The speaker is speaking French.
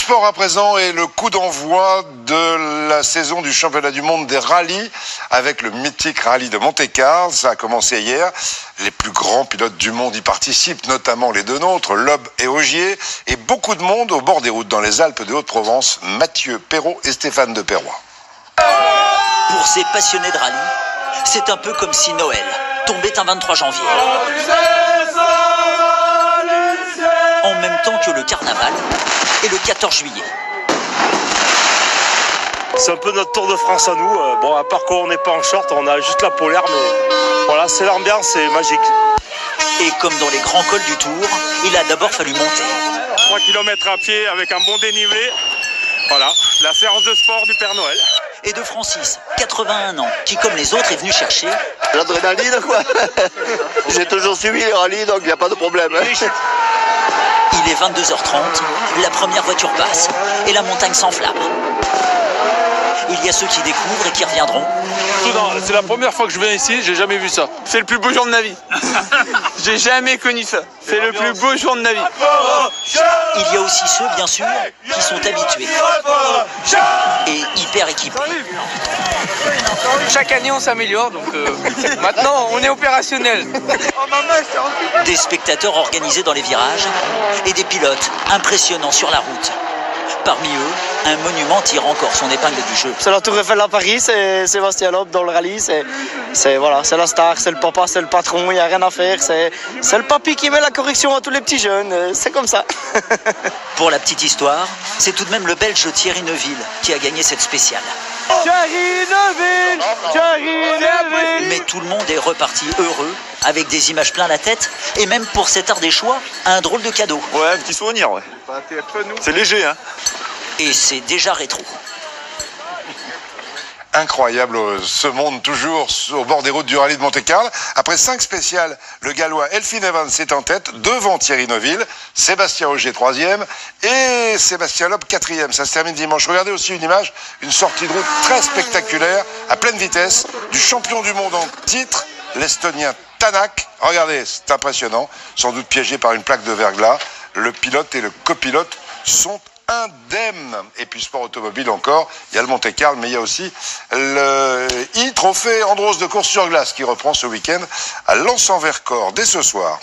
sport à présent et le coup d'envoi de la saison du championnat du monde des rallyes avec le mythique rallye de Monte-Carlo. Ça a commencé hier. Les plus grands pilotes du monde y participent, notamment les deux nôtres, Loeb et Ogier, et beaucoup de monde au bord des routes dans les Alpes de Haute-Provence, Mathieu Perrault et Stéphane de Perrois. Pour ces passionnés de rallye, c'est un peu comme si Noël tombait un 23 janvier. En même temps que le carnaval et le 14 juillet. C'est un peu notre Tour de France à nous. Bon, à part qu'on n'est pas en short, on a juste la polaire, mais voilà, c'est l'ambiance, c'est magique. Et comme dans les grands cols du Tour, il a d'abord fallu monter. 3 km à pied avec un bon dénivelé. Voilà, la séance de sport du Père Noël. Et de Francis, 81 ans, qui comme les autres est venu chercher l'adrénaline, quoi. J'ai toujours suivi les rallyes, donc il n'y a pas de problème. Il est 22h30, la première voiture passe et la montagne s'enflamme. Il y a ceux qui découvrent et qui reviendront. C'est la première fois que je viens ici, j'ai jamais vu ça. C'est le plus beau jour de ma vie. J'ai jamais connu ça. C'est le plus beau jour de ma vie. Il y a aussi ceux, bien sûr, qui sont habitués et hyper équipés. Chaque année, on s'améliore, donc maintenant, on est opérationnel. Des spectateurs organisés dans les virages et des pilotes impressionnants sur la route. Parmi eux, un monument tire encore son épingle du jeu. C'est la Tour Eiffel à Paris, c'est Sébastien Loeb dans le rallye, c'est la star, c'est le papa, c'est le patron, il n'y a rien à faire, c'est le papy qui met la correction à tous les petits jeunes, c'est comme ça. Pour la petite histoire, c'est tout de même le Belge Thierry Neuville qui a gagné cette spéciale. Thierry Neuville. Mais tout le monde est reparti heureux, avec des images plein la tête, et même pour cet Ardéchois, un drôle de cadeau. Ouais, un petit souvenir, ouais. C'est léger, hein. Et c'est déjà rétro. Incroyable ce monde toujours au bord des routes du rallye de Monte-Carlo. Après 5 spéciales, le Gallois Elfyn Evans est en tête devant Thierry Neuville, Sébastien Ogier 3e et Sébastien Loeb 4e. Ça se termine dimanche. Regardez aussi une image, une sortie de route très spectaculaire à pleine vitesse du champion du monde en titre, l'Estonien Tänak. Regardez, c'est impressionnant, sans doute piégé par une plaque de verglas. Le pilote et le copilote sont indemne. Et puis sport automobile encore, il y a le Monte-Carlo, mais il y a aussi le e-trophée Andros de course sur glace qui reprend ce week-end à Lens-en-Vercors dès ce soir.